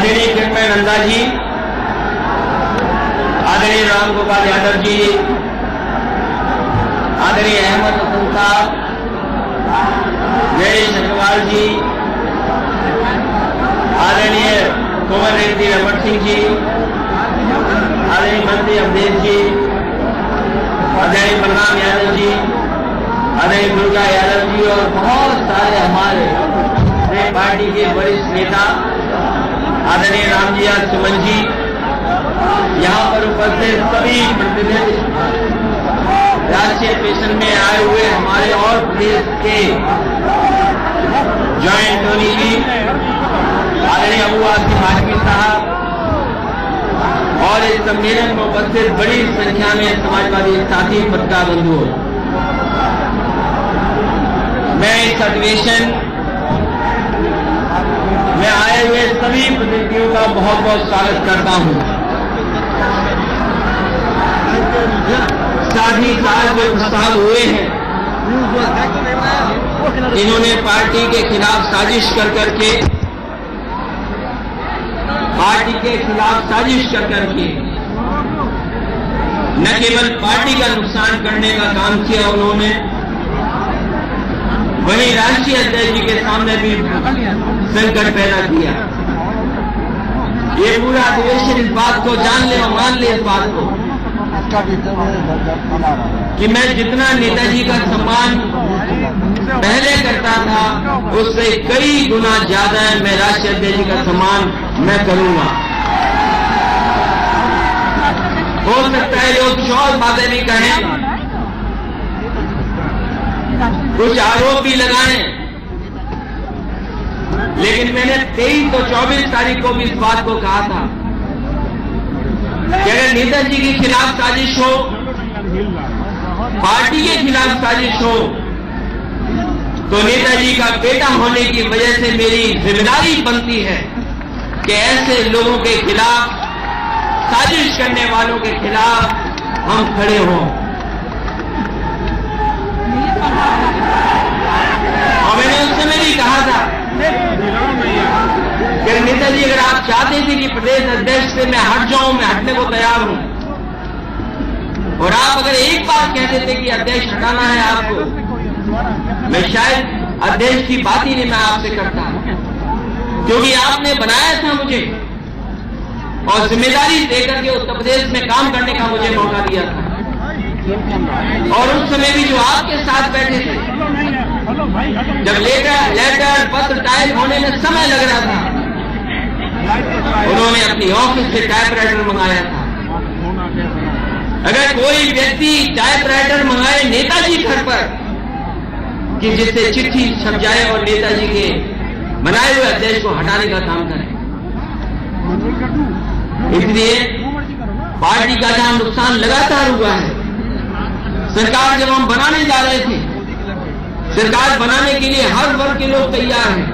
आदरणीय किरण नंदा जी, आदरणीय राम गोपाल यादव जी, आदरणीय अहमद हसन साहब, गणेश अग्रवाल जी, आदरणीय कोमल रेड्डी रमन सिंह जी, आदरणीय मंत्री अवधेश जी, आदरणीय बलराम यादव जी, आदरणीय दुर्गा यादव जी और बहुत सारे हमारे पार्टी के वरिष्ठ नेता आदरणीय रामजिया सुमन जी, यहाँ पर उपस्थित सभी प्रतिनिधि, राष्ट्रीय पेशन में आए हुए हमारे और प्रदेश के जॉइंट टोनी जी, आदरणीय अबू आसिफ हाशमी साहब और इस सम्मेलन में उपस्थित बड़ी संख्या में समाजवादी साथी पत्रकार बंधुओं, मैं इस अधिवेशन में आए हुए सभी प्रतिनिधियों का बहुत बहुत स्वागत करता हूं। साथ ही साथ जो प्रस्ताव हुए हैं, इन्होंने पार्टी के खिलाफ साजिश कर करके न केवल पार्टी का नुकसान करने का काम किया उन्होंने, वहीं राष्ट्रीय अध्यक्ष जी के सामने भी संकट पैदा किया। ये पूरा अधिवेशन इस बात को जान ले और मान ले इस बात को कि मैं जितना नेताजी का सम्मान पहले करता था उससे कई गुना ज्यादा मैं राष्ट्रीय अध्यक्ष जी का सम्मान मैं करूंगा। हो सकता है लोग कुछ और बातें भी कहें, कुछ आरोप भी लगाएं, लेकिन मैंने 23 और 24 तारीख को भी इस बात को कहा था कि अगर नेताजी के खिलाफ साजिश हो, पार्टी के खिलाफ साजिश हो, तो नेताजी का बेटा होने की वजह से मेरी जिम्मेदारी बनती है कि ऐसे लोगों के खिलाफ, साजिश करने वालों के खिलाफ हम खड़े हों। और मैंने उस समय भी कहा था कि नेताजी अगर आप चाहते थे कि प्रदेश अध्यक्ष से मैं हट जाऊं, मैं हटने को तैयार हूं, और आप अगर एक बार कह देते कि अध्यक्ष हटाना है आपको, मैं शायद अध्यक्ष की बात ही नहीं मैं आपसे करता, क्योंकि आपने बनाया था मुझे और जिम्मेदारी देकर के उत्तर प्रदेश में काम करने का मुझे मौका दिया था। और उस समय भी जो आपके साथ बैठे थे, जब लेटर पत्र टाइप होने में समय लग रहा था, उन्होंने अपनी ऑफिस से टाइपराइटर मंगाया था। अगर कोई व्यक्ति टाइपराइटर मंगाए नेताजी घर पर कि जिससे चिट्ठी छप जाए और नेताजी के बनाए हुए अध्यक्ष को हटाने का काम करें, इसलिए पार्टी का जहां नुकसान लगातार हुआ है, सरकार जब हम बनाने जा रहे थे, सरकार बनाने के लिए हर वर्ग के लोग तैयार हैं,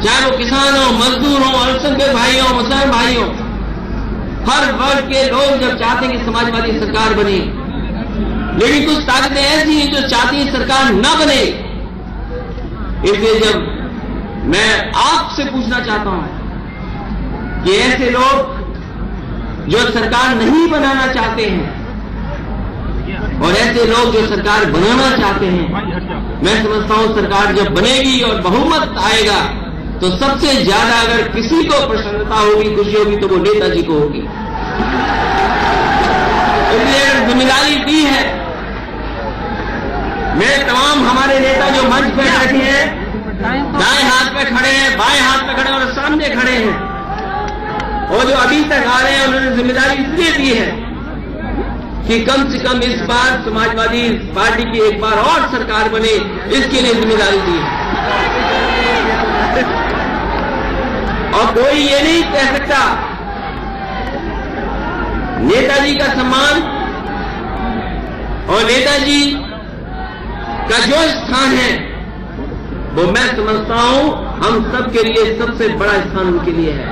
चाहे वो किसान हो, मजदूर हो, अल्पसंख्यक भाई हो, मुसलमान भाई हो, हर वर्ग के लोग जब चाहते हैं कि समाजवादी सरकार बने, लेकिन कुछ ताकतें ऐसी हैं जो चाहती है सरकार न बने। इसलिए जब मैं आपसे पूछना चाहता हूं कि ऐसे लोग जो सरकार नहीं बनाना चाहते हैं और ऐसे लोग जो सरकार बनाना चाहते हैं, मैं समझता हूं सरकार जब बनेगी और बहुमत आएगा तो सबसे ज्यादा अगर किसी को प्रसन्नता होगी, खुशी होगी, तो वो नेताजी को होगी। इसलिए अगर जिम्मेदारी दी है, मेरे तमाम हमारे नेता जो मंच पर बैठे हैं, दाएं हाथ पे खड़े हैं, बाएं हाथ पे खड़े हैं और सामने खड़े हैं, और जो अभी तक आ रहे हैं, उन्होंने जिम्मेदारी इसलिए दी है कि कम से कम इस बार समाजवादी पार्टी की एक बार और सरकार बने, इसके लिए जिम्मेदारी दी है। और कोई ये नहीं कह सकता नेताजी का सम्मान और नेताजी का जो स्थान है वो मैं समझता हूं हम सबके लिए सबसे बड़ा स्थान उनके लिए है।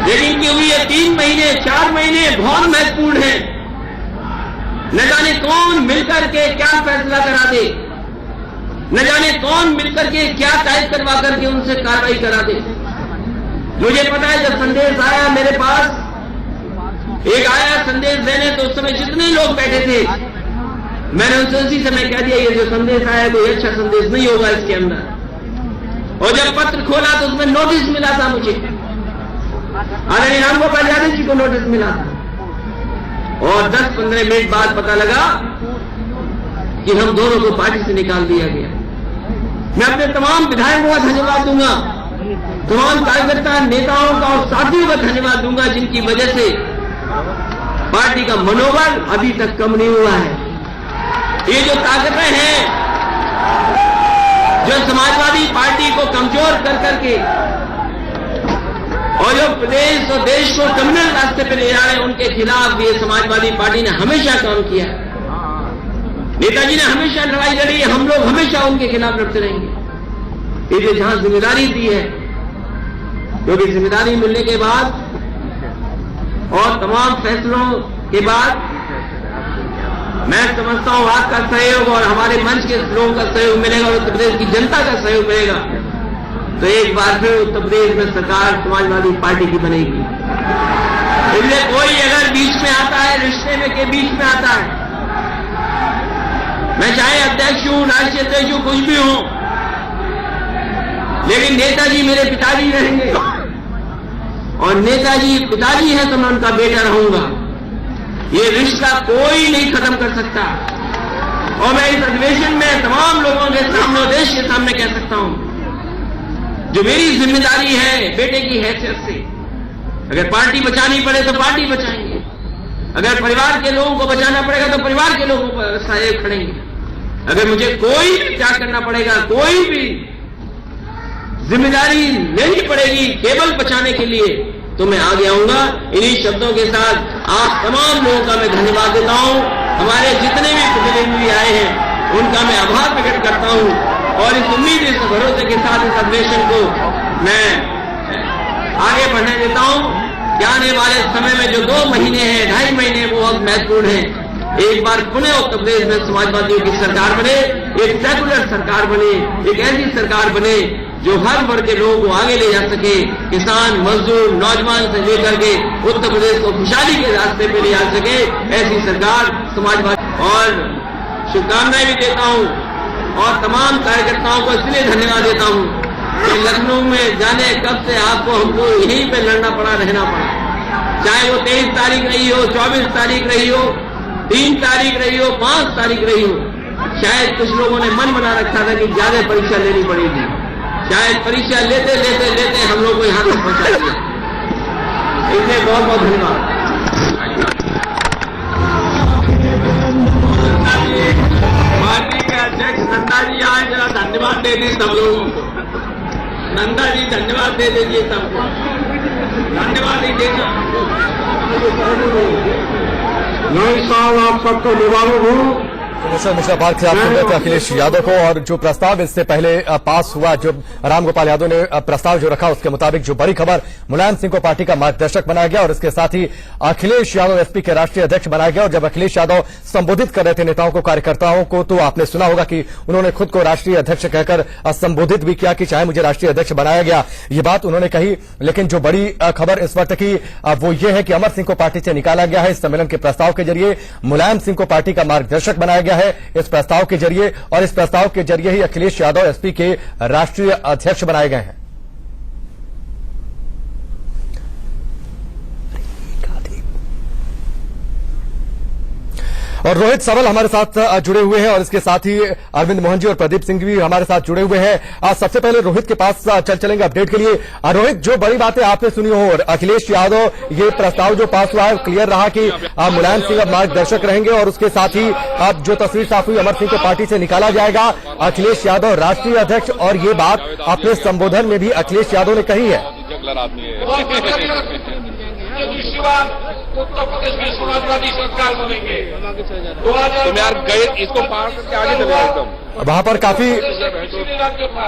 लेकिन क्योंकि ये 3 महीने 4 महीने बहुत महत्वपूर्ण है, न जाने कौन मिलकर के क्या फैसला करा दे, न जाने कौन मिलकर के क्या टाइप करवा करके उनसे कार्रवाई करा दे। मुझे पता है जब संदेश आया मेरे पास, एक आया संदेश देने, तो उस समय जितने लोग बैठे थे मैंने उनसे उसी समय कह दिया ये जो संदेश आया कोई अच्छा संदेश नहीं होगा इसके अंदर। और जब पत्र खोला तो उसमें नोटिस मिला था मुझे, आदरणीय रामगोपाल यादव जी को नोटिस मिला था। और 10-15 मिनट बाद पता लगा कि हम दोनों को पार्टी से निकाल दिया गया। मैं अपने तमाम विधायकों का धन्यवाद दूंगा, तमाम कार्यकर्ता नेताओं का और साथियों का धन्यवाद दूंगा जिनकी वजह से पार्टी का मनोबल अभी तक कम नहीं हुआ है। ये जो ताकतें हैं जो समाजवादी पार्टी को कमजोर कर करके और जो प्रदेश और देश को क्रिमिनल रास्ते पर ले जा रहे हैं, उनके खिलाफ ये समाजवादी पार्टी ने हमेशा काम किया है। नेताजी ने हमेशा लड़ाई लड़ी है, हम लोग हमेशा उनके खिलाफ लड़ते रहेंगे। ये जो जहां जिम्मेदारी दी है, क्योंकि जिम्मेदारी मिलने के बाद और तमाम फैसलों के बाद मैं समझता हूं आपका सहयोग और हमारे मंच के लोगों का सहयोग मिलेगा और उत्तर प्रदेश की जनता का सहयोग मिलेगा, तो एक बार फिर उत्तर प्रदेश में सरकार समाजवादी पार्टी की बनेगी। इसलिए कोई अगर बीच में आता है, रिश्ते में के बीच में आता है, मैं चाहे अध्यक्ष हूं, राष्ट्रीय अध्यक्ष हूं, कुछ भी हूं, लेकिन नेताजी मेरे पिताजी रहेंगे और नेताजी पिताजी हैं तो मैं उनका बेटा रहूंगा। ये रिश्ता कोई नहीं खत्म कर सकता। और मैं इस अधिवेशन में तमाम लोगों के सामने, देश के सामने कह सकता हूं, जो मेरी जिम्मेदारी है बेटे की हैसियत से, अगर पार्टी बचानी पड़े तो पार्टी बचाएंगे, अगर परिवार के लोगों को बचाना पड़ेगा तो परिवार के लोगों पर सहयोग खड़ेंगे, अगर मुझे कोई भी त्याग करना पड़ेगा, कोई भी जिम्मेदारी लेनी पड़ेगी केवल बचाने के लिए, तो मैं आगे आऊंगा। इन्हीं शब्दों के साथ आप तमाम लोगों का मैं धन्यवाद देता हूं। हमारे जितने भी प्रतिनिधि आए हैं उनका मैं आभार प्रकट करता हूं और इस उम्मीद, इस भरोसे के साथ इस अधिवेशन को मैं आगे बढ़ने देता हूं कि आने वाले समय में जो 2 महीने हैं, 2.5 महीने, वो बहुत महत्वपूर्ण है। एक बार पुनः उत्तर प्रदेश में समाजवादियों की सरकार बने, एक सेकुलर सरकार बने, एक ऐसी सरकार बने जो हर वर्ग के लोगों को आगे ले जा सके, किसान, मजदूर, नौजवान से लेकर के उत्तर प्रदेश को खुशहाली के रास्ते पे ले जा सके, ऐसी सरकार समाजवादी। और शुभकामनाएं भी देता हूं और तमाम कार्यकर्ताओं को इसलिए धन्यवाद देता हूं कि लखनऊ में जाने कब से आपको हमको यहीं पे लड़ना पड़ा, रहना पड़ा, चाहे वो 23 तारीख रही हो, 24 तारीख रही हो, 3 तारीख रही हो, 5 तारीख रही हो। शायद कुछ लोगों ने मन बना रखा था कि ज्यादा परीक्षा लेनी पड़ेगी, शायद परीक्षा लेते लेते लेते हम लोग को यहां तक पहुंचा दिया। इसलिए बहुत बहुत धन्यवाद। पार्टी के अध्यक्ष नंदा जी आज जरा धन्यवाद दे दी सब लोगों को। नंदा जी धन्यवाद दे दीजिए सबको, धन्यवाद ही देना। नहीं साहब, आप सबको निवारण हूँ। मुर्शिदाबाद खिलाफ थे अखिलेश यादव को, और जो प्रस्ताव इससे पहले पास हुआ, जो रामगोपाल यादव ने प्रस्ताव जो रखा, उसके मुताबिक जो बड़ी खबर, मुलायम सिंह को पार्टी का मार्गदर्शक बनाया गया और इसके साथ ही अखिलेश यादव एसपी के राष्ट्रीय अध्यक्ष बनाया गया। और जब अखिलेश यादव संबोधित कर रहे थे नेताओं को, कार्यकर्ताओं को, तो आपने सुना होगा कि उन्होंने खुद को राष्ट्रीय अध्यक्ष कहकर संबोधित भी किया कि चाहे मुझे राष्ट्रीय अध्यक्ष बनाया गया, ये बात उन्होंने कही। लेकिन जो बड़ी खबर इस वक्त की वो ये है कि अमर सिंह को पार्टी से निकाला गया है। इस सम्मेलन के प्रस्ताव के जरिए मुलायम सिंह को पार्टी का मार्गदर्शक बनाया गया है इस प्रस्ताव के जरिए, और इस प्रस्ताव के जरिए ही अखिलेश यादव एसपी के राष्ट्रीय अध्यक्ष बनाए गए हैं। और रोहित सबल हमारे साथ जुड़े हुए हैं और इसके साथ ही अरविंद मोहन जी और प्रदीप सिंह भी हमारे साथ जुड़े हुए हैं। आज सबसे पहले रोहित के पास चलेंगे अपडेट के लिए। रोहित, जो बड़ी बातें आपने सुनी हो, और अखिलेश यादव, ये प्रस्ताव जो पास हुआ है क्लियर रहा कि मुलायम सिंह अब मार्गदर्शक रहेंगे, और उसके साथ ही अब जो तस्वीर साफ हुई, अमर सिंह को पार्टी से निकाला जाएगा, अखिलेश यादव राष्ट्रीय अध्यक्ष, और ये बात अपने संबोधन में भी अखिलेश यादव ने कही है। उत्तर प्रदेश में समाजवादी सरकार बनेंगे तो यार गए इसको पार करके आगे चले एकदम। वहां पर काफी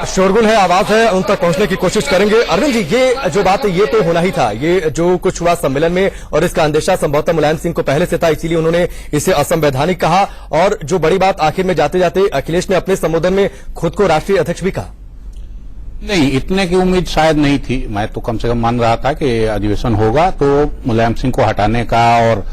शोरगुल है, आवाज है, उन तक पहुंचने की कोशिश करेंगे। अरविंद जी, ये जो बात है ये तो होना ही था, ये जो कुछ हुआ सम्मेलन में, और इसका अंदेशा संभवतः मुलायम सिंह को पहले से था, इसीलिए उन्होंने इसे असंवैधानिक कहा। और जो बड़ी बात, आखिर में जाते जाते अखिलेश ने अपने संबोधन में खुद को राष्ट्रीय अध्यक्ष भी कहा। नहीं, इतने की उम्मीद शायद नहीं थी। मैं तो कम से कम मान रहा था कि अधिवेशन होगा तो मुलायम सिंह को हटाने का, और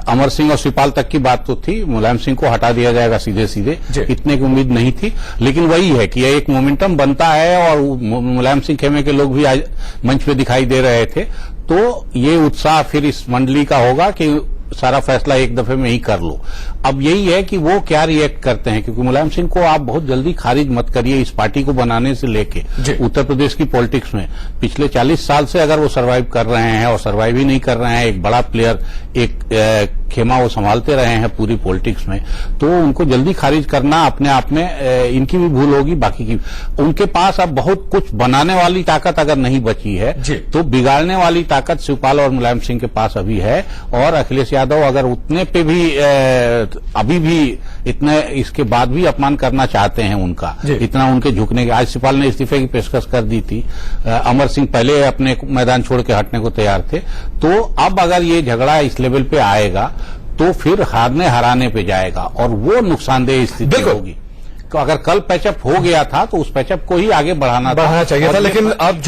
अमर सिंह और शिवपाल तक की बात तो थी, मुलायम सिंह को हटा दिया जाएगा सीधे सीधे, इतने की उम्मीद नहीं थी। लेकिन वही है कि एक मोमेंटम बनता है और मुलायम सिंह खेमे के लोग भी आज मंच पे दिखाई दे रहे थे, तो ये उत्साह फिर इस मंडली का होगा कि सारा फैसला एक दफे में ही कर लो। अब यही है कि वो क्या रिएक्ट करते हैं, क्योंकि मुलायम सिंह को आप बहुत जल्दी खारिज मत करिए। इस पार्टी को बनाने से लेके उत्तर प्रदेश की पॉलिटिक्स में पिछले 40 साल से अगर वो सर्वाइव कर रहे हैं, और सर्वाइव ही नहीं कर रहे हैं, एक बड़ा प्लेयर, एक खेमा वो संभालते रहे हैं पूरी पॉलिटिक्स में, तो उनको जल्दी खारिज करना अपने आप में इनकी भी भूल होगी, बाकी की। उनके पास अब बहुत कुछ बनाने वाली ताकत अगर नहीं बची है तो बिगाड़ने वाली ताकत शिवपाल और मुलायम सिंह के पास अभी है। और अखिलेश यादव अगर उतने पे भी अभी भी इतने इसके बाद भी अपमान करना चाहते हैं उनका, इतना उनके झुकने के, आज शिवपाल ने इस्तीफे की पेशकश कर दी थी, अमर सिंह पहले अपने मैदान छोड़ के हटने को तैयार थे, तो अब अगर ये झगड़ा इस लेवल पे आएगा तो फिर हारने हराने पे जाएगा और वो नुकसानदेह स्थिति होगी। तो अगर कल पैचअप हो गया था तो उस पैचअप को ही आगे बढ़ाना चाहिए था। लेकिन अब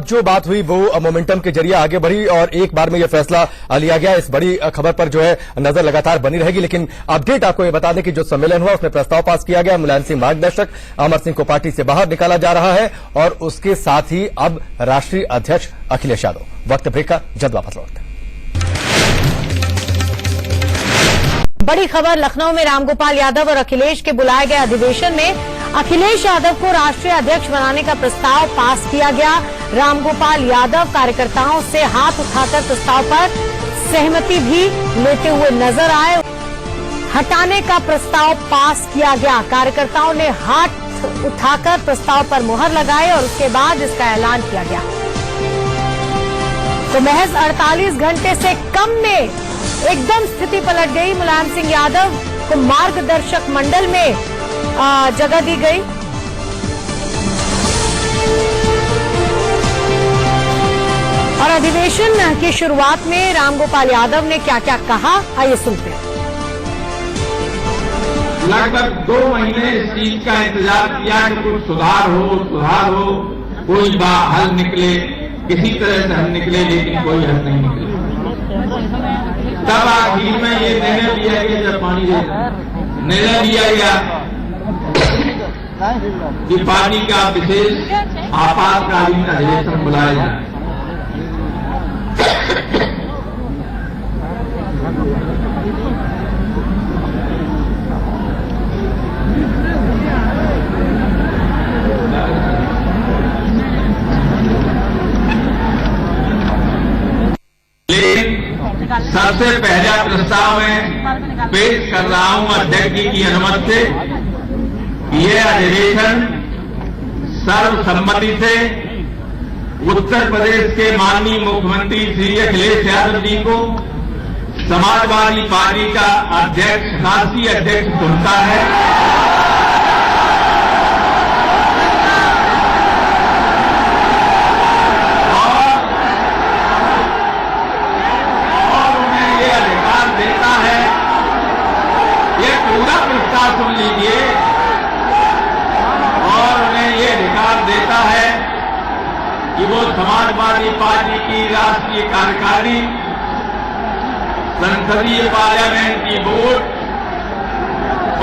जो बात हुई वो मोमेंटम के जरिए आगे बढ़ी और एक बार में यह फैसला लिया गया। इस बड़ी खबर पर जो है नजर लगातार बनी रहेगी। लेकिन अपडेट आपको ये बता दें कि जो सम्मेलन हुआ उसमें प्रस्ताव पास किया गया, मुलायम सिंह मार्गदर्शक, अमर सिंह को पार्टी से बाहर निकाला जा रहा है और उसके साथ ही अब राष्ट्रीय अध्यक्ष अखिलेश यादव। वक्त ब्रेक का, जल्द वापस लौटते हैं। बड़ी खबर लखनऊ में रामगोपाल यादव और अखिलेश के बुलाए गए अधिवेशन में अखिलेश यादव को राष्ट्रीय अध्यक्ष बनाने का प्रस्ताव पास किया गया। रामगोपाल यादव कार्यकर्ताओं से हाथ उठाकर प्रस्ताव पर सहमति भी लेते हुए नजर आए। हटाने का प्रस्ताव पास किया गया, कार्यकर्ताओं ने हाथ उठाकर प्रस्ताव पर मुहर लगाई और उसके बाद इसका ऐलान किया गया। तो महज 48 घंटे से कम में एकदम स्थिति पलट गई। मुलायम सिंह यादव को मार्गदर्शक मंडल में जगह दी गई। और अधिवेशन की शुरुआत में रामगोपाल यादव ने क्या क्या कहा, आइए सुनते हैं। लगभग 2 महीने इस चीज का इंतजार किया कि कुछ सुधार हो, कोई हल निकले, किसी तरह से हल निकले, लेकिन कोई हल नहीं निकले। तब आखिर में ये निर्णय लिया गया, जब निर्णय लिया गया कि पार्टी का विशेष आपातकालीन अधिवेशन बुलाया जाए। सबसे पहला प्रस्ताव मैं पेश कर रहा हूं अध्यक्ष जी की अनुमति से। यह अधिवेशन सर्वसम्मति से उत्तर प्रदेश के माननीय मुख्यमंत्री श्री अखिलेश यादव जी को समाजवादी पार्टी का अध्यक्ष, राष्ट्रीय अध्यक्ष चुनता है। सुन लीजिए, और उन्हें ये अधिकार देता है कि वो समाजवादी पार्टी की राष्ट्रीय कार्यकारिणी, संसदीय पार्लियामेंट की वोट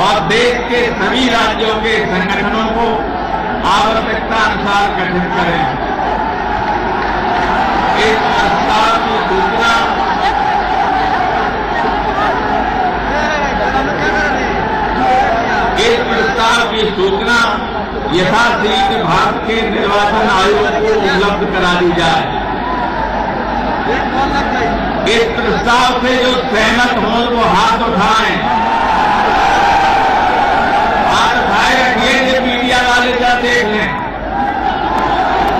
और देश के सभी राज्यों के संगठनों को आवश्यकता अनुसार गठित करें। इस प्रस्ताव की सूचना यथाशीघ्र भारत के निर्वाचन आयोग को उपलब्ध करा दी जाए। इस प्रस्ताव से जो सहमत हो वो हाथ उठाएं। हाथ उठाए रखिए, मीडिया वाले क्या देख लें,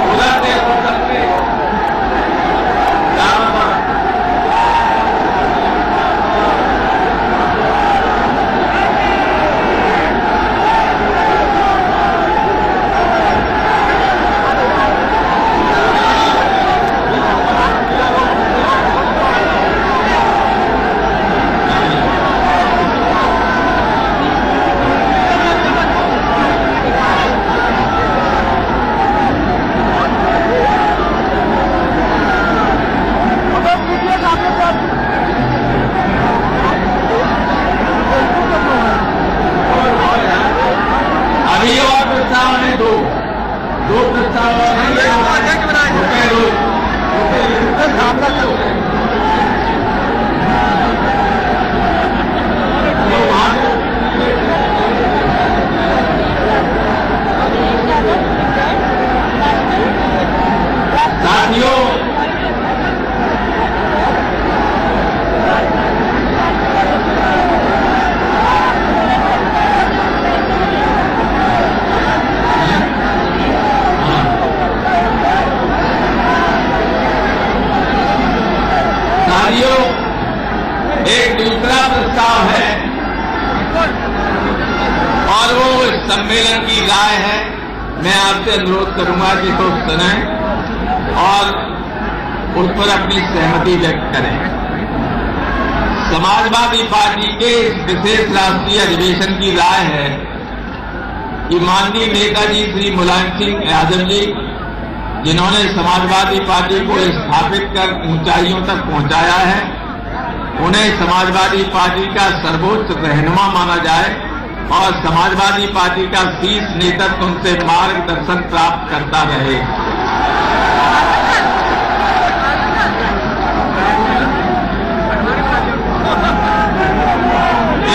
उधर देखो, एक दूसरा प्रस्ताव है और वो इस सम्मेलन की राय है। मैं आपसे अनुरोध करूंगा कि तो सुनें और उस पर अपनी सहमति व्यक्त करें। समाजवादी पार्टी के इस विशेष राष्ट्रीय अधिवेशन की राय है कि माननीय नेताजी श्री मुलायम सिंह यादव जी, जिन्होंने समाजवादी पार्टी को स्थापित कर ऊंचाइयों तक पहुंचाया है, उन्हें समाजवादी पार्टी का सर्वोच्च रहनुमा माना जाए और समाजवादी पार्टी का शीर्ष नेतृत्व उनसे मार्गदर्शन प्राप्त करता रहे।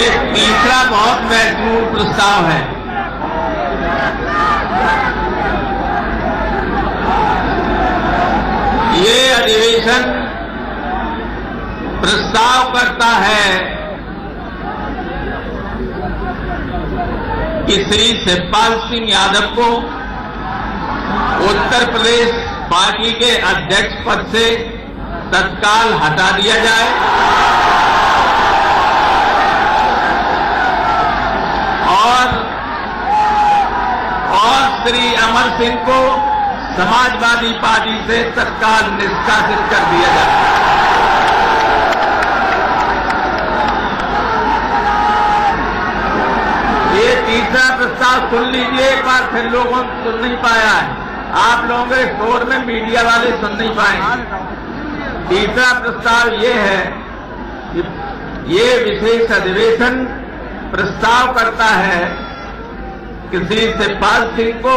एक तीसरा बहुत महत्वपूर्ण प्रस्ताव है। ये अधिवेशन प्रस्ताव करता है कि श्री शिवपाल सिंह यादव को उत्तर प्रदेश पार्टी के अध्यक्ष पद से तत्काल हटा दिया जाए और श्री अमर सिंह को समाजवादी पार्टी से तत्काल निष्कासित कर दिया जाए। ये तीसरा प्रस्ताव सुन लीजिए एक बार, फिर लोगों ने सुन नहीं पाया है। आप लोगों के शोर में मीडिया वाले सुन नहीं पाएंगे। तीसरा प्रस्ताव ये है कि ये विशेष अधिवेशन प्रस्ताव करता है कि श्री शिवपाल सिंह को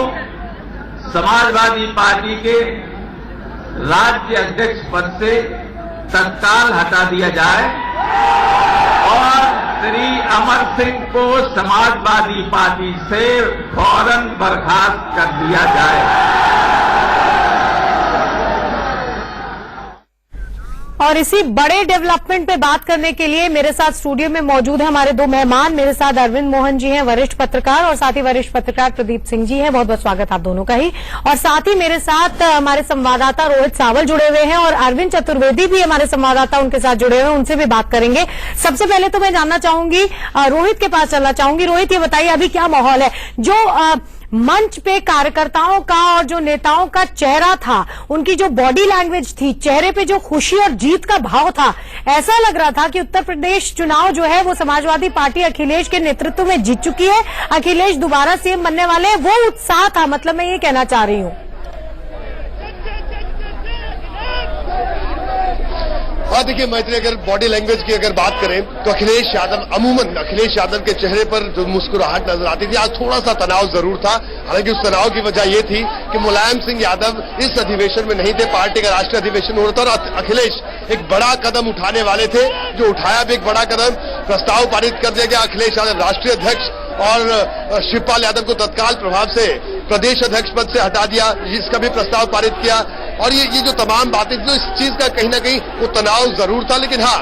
समाजवादी पार्टी के राज्य अध्यक्ष पद से तत्काल हटा दिया जाए और श्री अमर सिंह को समाजवादी पार्टी से फौरन बर्खास्त कर दिया जाए। और इसी बड़े डेवलपमेंट पे बात करने के लिए मेरे साथ स्टूडियो में मौजूद है हमारे दो मेहमान। मेरे साथ अरविंद मोहन जी हैं, वरिष्ठ पत्रकार, और साथ ही वरिष्ठ पत्रकार प्रदीप सिंह जी हैं। बहुत बहुत स्वागत आप दोनों का ही। और साथ ही मेरे साथ हमारे संवाददाता रोहित सावल जुड़े हुए हैं और अरविंद चतुर्वेदी भी हमारे संवाददाता उनके साथ जुड़े हुए हैं, उनसे भी बात करेंगे। सबसे पहले तो मैं जानना चाहूंगी, रोहित के पास चलना चाहूंगी। रोहित, ये बताइए अभी क्या माहौल है? जो मंच पे कार्यकर्ताओं का और जो नेताओं का चेहरा था, उनकी जो बॉडी लैंग्वेज थी, चेहरे पे जो खुशी और जीत का भाव था, ऐसा लग रहा था कि उत्तर प्रदेश चुनाव जो है वो समाजवादी पार्टी अखिलेश के नेतृत्व में जीत चुकी है। अखिलेश दोबारा सीएम बनने वाले हैं, वो उत्साह था, मतलब मैं ये कहना चाह रही हूँ। हाँ, देखिए मैत्री, अगर बॉडी लैंग्वेज की अगर बात करें तो अखिलेश यादव के चेहरे पर जो मुस्कुराहट नजर आती थी, आज थोड़ा सा तनाव जरूर था। हालांकि उस तनाव की वजह ये थी कि मुलायम सिंह यादव इस अधिवेशन में नहीं थे, पार्टी का राष्ट्रीय अधिवेशन हो रहा था और अखिलेश एक बड़ा कदम उठाने वाले थे, जो उठाया भी एक बड़ा कदम। प्रस्ताव पारित कर दिया गया, अखिलेश यादव राष्ट्रीय अध्यक्ष और शिवपाल यादव को तत्काल प्रभाव से प्रदेश अध्यक्ष पद से हटा दिया, इसका भी प्रस्ताव पारित किया। और ये जो तमाम बातें थी, तो इस चीज का कहीं ना कहीं वो तनाव जरूर था। लेकिन हाँ,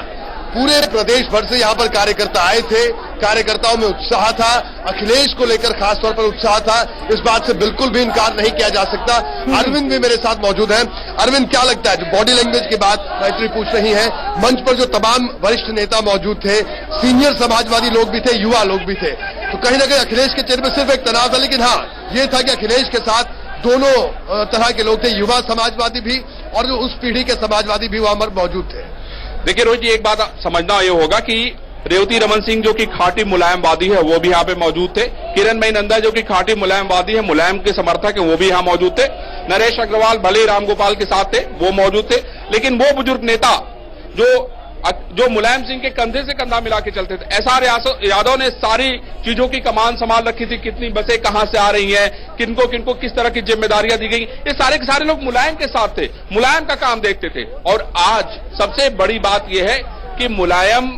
पूरे प्रदेश भर से यहाँ पर कार्यकर्ता आए थे, कार्यकर्ताओं में उत्साह था, अखिलेश को लेकर खासतौर पर उत्साह था, इस बात से बिल्कुल भी इनकार नहीं किया जा सकता। अरविंद भी मेरे साथ मौजूद हैं। अरविंद, क्या लगता है, जो बॉडी लैंग्वेज की बात मैत्री पूछ रही है, मंच पर जो तमाम वरिष्ठ नेता मौजूद थे, सीनियर समाजवादी लोग भी थे, युवा लोग भी थे, तो कहीं ना कहीं अखिलेश के चेहरे पर सिर्फ एक तनाव था, लेकिन हाँ, ये था कि अखिलेश के साथ दोनों तरह के लोग थे, युवा समाजवादी भी और जो उस पीढ़ी के समाजवादी भी वहां पर मौजूद थे। देखिए रोहित जी, एक बात समझना ये होगा कि रेवती रमन सिंह जो कि खाटी मुलायमवादी है वो भी यहाँ पे मौजूद थे, किरण मई नंदा जो कि खाटी मुलायमवादी है, मुलायम के समर्थक है, वो भी यहाँ मौजूद थे, नरेश अग्रवाल भले राम गोपाल के साथ थे, वो मौजूद थे, लेकिन वो बुजुर्ग नेता जो जो मुलायम सिंह के कंधे से कंधा मिला के चलते थे। एसआर यादव ने सारी चीजों की कमान संभाल रखी थी, कितनी बसें कहां से आ रही हैं, किनको किनको किस तरह की जिम्मेदारियां दी गई, ये सारे के सारे लोग मुलायम के साथ थे, मुलायम का काम देखते थे। और आज सबसे बड़ी बात यह है कि मुलायम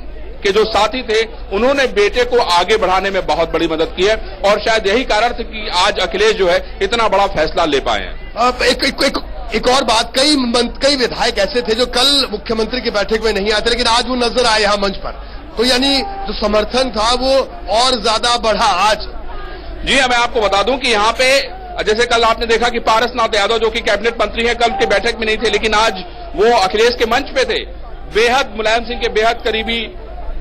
के जो साथी थे उन्होंने बेटे को आगे बढ़ाने में बहुत बड़ी मदद की है, और शायद यही कारण था कि आज अखिलेश जो है इतना बड़ा फैसला ले पाए हैं। एक और बात, कई विधायक ऐसे थे जो कल मुख्यमंत्री की बैठक में नहीं आते, लेकिन आज वो नजर आए यहां मंच पर, तो यानी जो समर्थन था वो और ज्यादा बढ़ा आज। जी हाँ, मैं आपको बता दूं कि यहाँ पे जैसे कल आपने देखा कि पारसनाथ यादव जो कि कैबिनेट मंत्री हैं, कल की बैठक में नहीं थे, लेकिन आज वो अखिलेश के मंच पे थे। बेहद मुलायम सिंह के बेहद करीबी,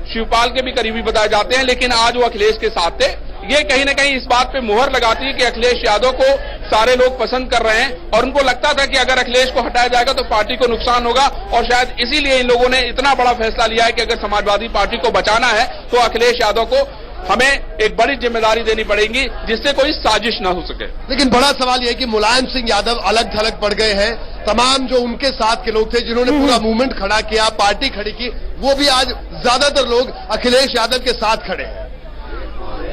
शिवपाल के भी करीबी बताए जाते हैं, लेकिन आज वो अखिलेश के साथ थे। ये कहीं ना कहीं इस बात पे मुहर लगाती है कि अखिलेश यादव को सारे लोग पसंद कर रहे हैं, और उनको लगता था कि अगर अखिलेश को हटाया जाएगा तो पार्टी को नुकसान होगा, और शायद इसीलिए इन लोगों ने इतना बड़ा फैसला लिया है कि अगर समाजवादी पार्टी को बचाना है तो अखिलेश यादव को हमें एक बड़ी जिम्मेदारी देनी पड़ेगी, जिससे कोई साजिश न हो सके। लेकिन बड़ा सवाल यह है कि मुलायम सिंह यादव अलग थलग पड़ गए हैं। तमाम जो उनके साथ के लोग थे जिन्होंने पूरा मूवमेंट खड़ा किया, पार्टी खड़ी की, वो भी आज ज्यादातर लोग अखिलेश यादव के साथ खड़े हैं।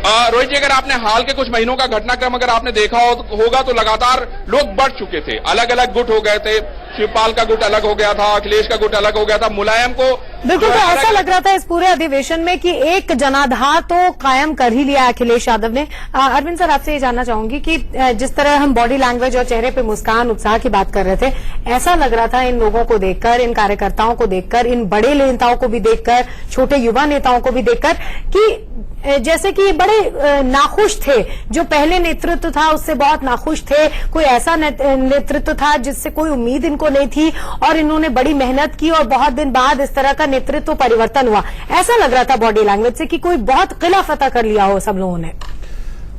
रोहित जी, अगर आपने हाल के कुछ महीनों का घटनाक्रम अगर आपने देखा होगा तो लगातार लोग बढ़ चुके थे, अलग अलग गुट हो गए थे। शिवपाल का गुट अलग हो गया था, अखिलेश का गुट अलग हो गया था, मुलायम को बिल्कुल। तो ऐसा लग रहा था इस पूरे अधिवेशन में कि एक जनाधार तो कायम कर ही लिया अखिलेश यादव ने। अरविंद सर, आपसे ये जानना चाहूंगी कि जिस तरह हम बॉडी लैंग्वेज और चेहरे पे मुस्कान, उत्साह की बात कर रहे थे, ऐसा लग रहा था इन लोगों को देखकर, इन कार्यकर्ताओं को देखकर, इन बड़े नेताओं को भी देखकर, छोटे युवा नेताओं को भी देखकर, कि जैसे कि बड़े नाखुश थे। जो पहले नेतृत्व था उससे बहुत नाखुश थे। कोई ऐसा नेतृत्व था जिससे कोई उम्मीद इनको नहीं थी, और इन्होंने बड़ी मेहनत की और बहुत दिन बाद इस तरह का नेतृत्व परिवर्तन हुआ। ऐसा लग रहा था बॉडी लैंग्वेज से कि कोई बहुत किला फतह कर लिया हो सब लोगों ने।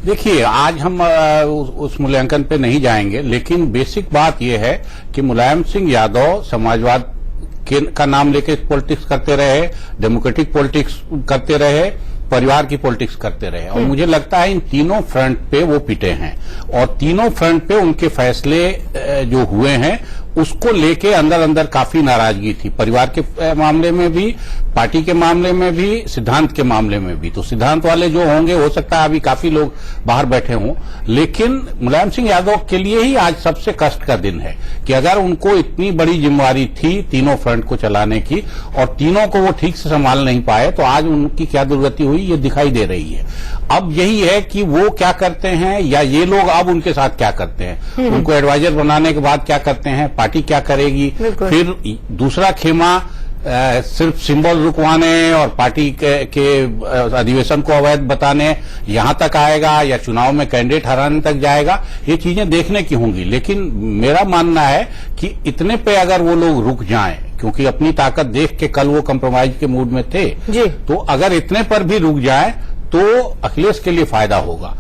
देखिए, आज हम उस मूल्यांकन पे नहीं जाएंगे, लेकिन बेसिक बात यह है कि मुलायम सिंह यादव समाजवाद का नाम लेके पॉलिटिक्स करते रहे, डेमोक्रेटिक पॉलिटिक्स करते रहे, परिवार की पॉलिटिक्स करते रहे, और मुझे लगता है इन तीनों फ्रंट पे वो पिटे हैं, और तीनों फ्रंट पे उनके फैसले जो हुए हैं उसको लेके अंदर अंदर काफी नाराजगी थी। परिवार के मामले में भी, पार्टी के मामले में भी, सिद्धांत के मामले में भी। तो सिद्धांत वाले जो होंगे, हो सकता है अभी काफी लोग बाहर बैठे हों, लेकिन मुलायम सिंह यादव के लिए ही आज सबसे कष्ट का दिन है कि अगर उनको इतनी बड़ी जिम्मेवारी थी तीनों फ्रंट को चलाने की, और तीनों को वो ठीक से संभाल नहीं पाए, तो आज उनकी क्या दुर्गति हुई ये दिखाई दे रही है। अब यही है कि वो क्या करते हैं, या ये लोग अब उनके साथ क्या करते हैं, उनको एडवाइजर बनाने के बाद क्या करते हैं, पार्टी क्या करेगी। फिर दूसरा खेमा सिर्फ सिंबल रुकवाने और पार्टी के अधिवेशन को अवैध बताने यहां तक आएगा, या चुनाव में कैंडिडेट हराने तक जाएगा, ये चीजें देखने की होंगी। लेकिन मेरा मानना है कि इतने पे अगर वो लोग रुक जाएं, क्योंकि अपनी ताकत देख के कल वो कंप्रोमाइज के मूड में थे, तो अगर इतने पर भी रुक जाएं तो अखिलेश के लिए फायदा होगा।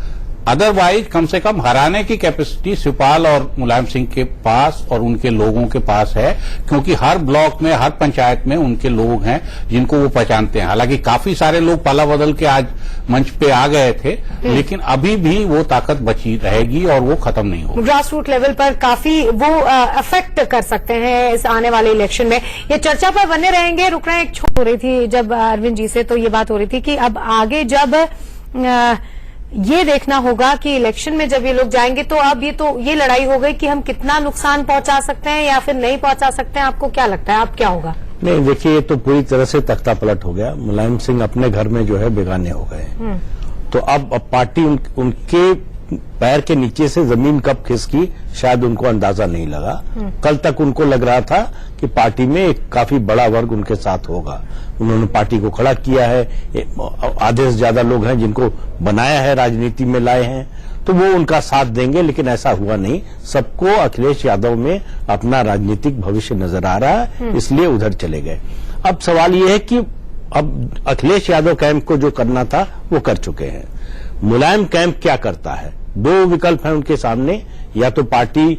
अदरवाइज कम से कम हराने की कैपेसिटी शिवपाल और मुलायम सिंह के पास और उनके लोगों के पास है, क्योंकि हर ब्लॉक में, हर पंचायत में उनके लोग हैं जिनको वो पहचानते हैं। हालांकि काफी सारे लोग पाला बदल के आज मंच पे आ गए थे, लेकिन अभी भी वो ताकत बची रहेगी और वो खत्म नहीं होगी। ग्रास रूट लेवल पर काफी वो अफेक्ट कर सकते हैं इस आने वाले इलेक्शन में। ये चर्चा पर बने रहेंगे। रुक रहे, एक छोट हो रही थी जब अरविंद जी से, तो ये बात हो रही थी कि अब आगे जब ये देखना होगा कि इलेक्शन में जब ये लोग जाएंगे तो अब ये लड़ाई हो गई कि हम कितना नुकसान पहुंचा सकते हैं या फिर नहीं पहुंचा सकते हैं। आपको क्या लगता है, अब क्या होगा? नहीं, देखिए, ये तो पूरी तरह से तख्ता पलट हो गया। मुलायम सिंह अपने घर में जो है बेगाने हो गए, तो अब पार्टी उनके पैर के नीचे से जमीन कब खिसकी शायद उनको अंदाजा नहीं लगा। कल तक उनको लग रहा था कि पार्टी में एक काफी बड़ा वर्ग उनके साथ होगा। उन्होंने पार्टी को खड़ा किया है, आधे से ज्यादा लोग हैं जिनको बनाया है, राजनीति में लाए हैं, तो वो उनका साथ देंगे, लेकिन ऐसा हुआ नहीं। सबको अखिलेश यादव में अपना राजनीतिक भविष्य नजर आ रहा है, इसलिए उधर चले गए। अब सवाल ये है कि अब अखिलेश यादव कैंप को जो करना था वो कर चुके हैं। मुलायम कैंप क्या करता है? दो विकल्प हैं उनके सामने, या तो पार्टी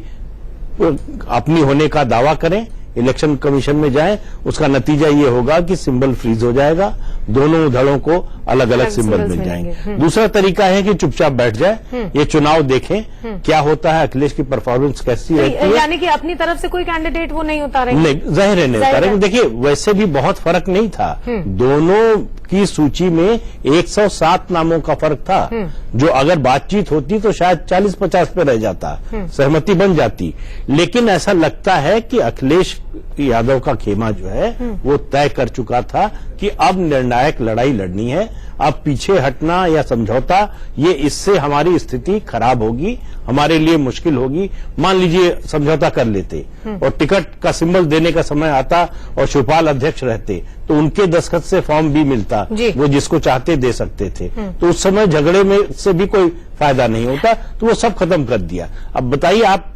अपनी होने का दावा करें इलेक्शन कमीशन में जाएं, उसका नतीजा ये होगा कि सिंबल फ्रीज हो जाएगा, दोनों धड़ों को अलग अलग सिंबल मिल जाएंगे। दूसरा तरीका है कि चुपचाप बैठ जाए, ये चुनाव देखें क्या होता है, अखिलेश की परफॉर्मेंस कैसी रहती है। यानी कि अपनी तरफ से कोई कैंडिडेट वो नहीं उतारेंगे? नहीं, जाहिर है नहीं उतारेंगे। देखिए वैसे भी बहुत फर्क नहीं था, दोनों की सूची में 107 नामों का फर्क था, जो अगर बातचीत होती तो शायद 40-50 पे रह जाता, सहमति बन जाती। लेकिन ऐसा लगता है कि अखिलेश यादव का खेमा जो है वो तय कर चुका था कि अब निर्णायक लड़ाई लड़नी है, अब पीछे हटना या समझौता, ये इससे हमारी स्थिति खराब होगी, हमारे लिए मुश्किल होगी। मान लीजिए समझौता कर लेते और टिकट का सिंबल देने का समय आता और शिवपाल अध्यक्ष रहते तो उनके दस्तखत से फॉर्म भी मिलता, वो जिसको चाहते दे सकते थे, तो उस समय झगड़े में से भी कोई फायदा नहीं होता, तो वो सब खत्म कर दिया। अब बताइए आप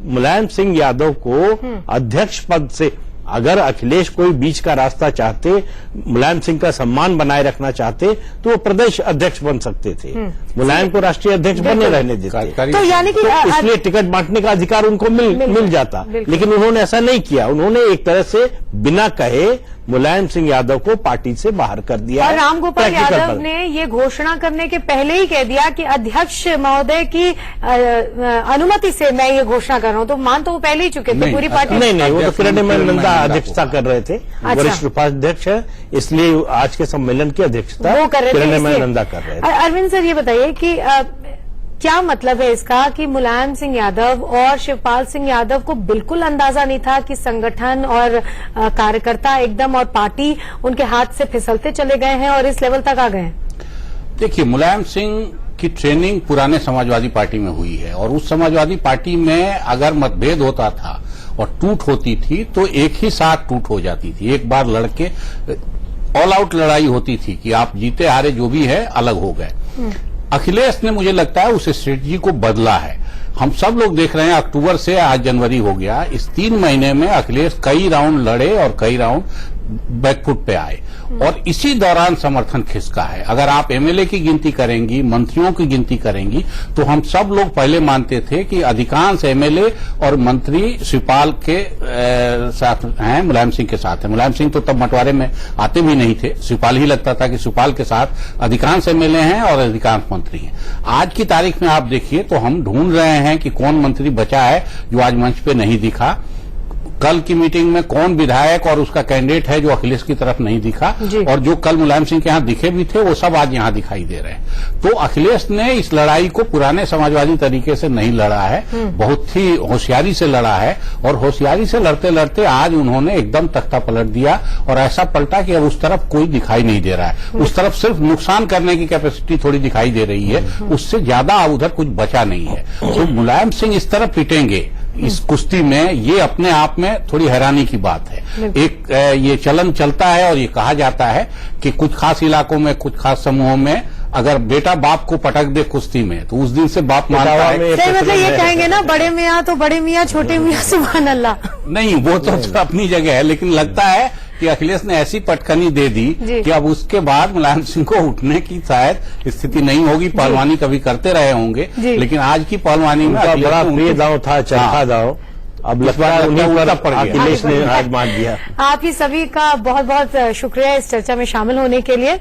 मुलायम सिंह यादव को अध्यक्ष पद से, अगर अखिलेश कोई बीच का रास्ता चाहते, मुलायम सिंह का सम्मान बनाए रखना चाहते, तो वो प्रदेश अध्यक्ष बन सकते थे, मुलायम को राष्ट्रीय अध्यक्ष बने रहने देते, तो यानी कि इसलिए टिकट बांटने का अधिकार उनको मिल जाता। लेकिन उन्होंने ऐसा नहीं किया, उन्होंने एक तरह से बिना कहे मुलायम सिंह यादव को पार्टी से बाहर कर दिया। और रामगोपाल यादव ने ये घोषणा करने के पहले ही कह दिया कि अध्यक्ष महोदय की अनुमति से मैं ये घोषणा कर रहा हूं, तो मान तो वो पहले ही चुके थे पूरी पार्टी। नहीं, वो तो किरण नंदा अध्यक्षता कर रहे थे, वरिष्ठ उपाध्यक्ष है, इसलिए आज के सम्मेलन की अध्यक्षता वो कर रहे थे, किरण नंदा कर रहे थे। अरविंद सर ये बताइए कि क्या मतलब है इसका कि मुलायम सिंह यादव और शिवपाल सिंह यादव को बिल्कुल अंदाजा नहीं था कि संगठन और कार्यकर्ता एकदम और पार्टी उनके हाथ से फिसलते चले गए हैं और इस लेवल तक आ गए हैं? देखिए, मुलायम सिंह की ट्रेनिंग पुराने समाजवादी पार्टी में हुई है और उस समाजवादी पार्टी में अगर मतभेद होता था और टूट होती थी तो एक ही साथ टूट हो जाती थी, एक बार लड़के ऑल आउट लड़ाई होती थी कि आप जीते हारे जो भी है अलग हो गए। अखिलेश ने मुझे लगता है उस स्ट्रेटजी को बदला है। हम सब लोग देख रहे हैं, अक्टूबर से आज जनवरी हो गया, इस 3 महीने में अखिलेश कई राउंड लड़े और कई राउंड बैकफुट पे आए और इसी दौरान समर्थन खिसका है। अगर आप एमएलए की गिनती करेंगी, मंत्रियों की गिनती करेंगी, तो हम सब लोग पहले मानते थे कि अधिकांश एमएलए और मंत्री शिवपाल के साथ हैं, मुलायम सिंह के साथ है। मुलायम सिंह तो तब बंटवारे में आते भी नहीं थे, शिवपाल ही लगता था कि शिवपाल के साथ अधिकांश एमएलए हैं और अधिकांश मंत्री हैं। आज की तारीख में आप देखिए तो हम ढूंढ रहे हैं कि कौन मंत्री बचा है जो आज मंच पे नहीं दिखा, कल की मीटिंग में कौन विधायक और उसका कैंडिडेट है जो अखिलेश की तरफ नहीं दिखा, और जो कल मुलायम सिंह के यहां दिखे भी थे वो सब आज यहां दिखाई दे रहे हैं। तो अखिलेश ने इस लड़ाई को पुराने समाजवादी तरीके से नहीं लड़ा है, बहुत ही होशियारी से लड़ा है और होशियारी से लड़ते लड़ते आज उन्होंने एकदम तख्ता पलट दिया और ऐसा पलटा कि अब उस तरफ कोई दिखाई नहीं दे रहा है, उस तरफ सिर्फ नुकसान करने की कैपेसिटी थोड़ी दिखाई दे रही है, उससे ज्यादा अब उधर कुछ बचा नहीं है। तो मुलायम सिंह इस तरफ पिटेंगे इस कुश्ती में, ये अपने आप में थोड़ी हैरानी की बात है। एक ये चलन चलता है और ये कहा जाता है कि कुछ खास इलाकों में, कुछ खास समूहों में अगर बेटा बाप को पटक दे कुश्ती में तो उस दिन से बाप मानता है। मतलब ये कहेंगे ना, बड़े मियाँ तो बड़े मियाँ, छोटे मियाँ सुभान अल्लाह। नहीं, वो तो अपनी जगह है, लेकिन लगता है कि अखिलेश ने ऐसी पटखनी दे दी कि अब उसके बाद मुलायम सिंह को उठने की शायद स्थिति नहीं होगी। पहलवानी कभी करते रहे होंगे, लेकिन आज की पहलवानी में बड़ा प्रिय दांव था, चरखा दांव, अब लगता है अखिलेश ने आज मान दिया। आप ही सभी का बहुत बहुत शुक्रिया इस चर्चा में शामिल होने के लिए।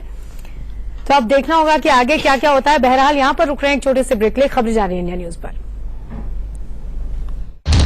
तो अब देखना होगा कि आगे क्या क्या होता है। बहरहाल यहाँ पर रुक रहे हैं एक छोटे से ब्रेक ले, खबर जारी है इंडिया न्यूज पर।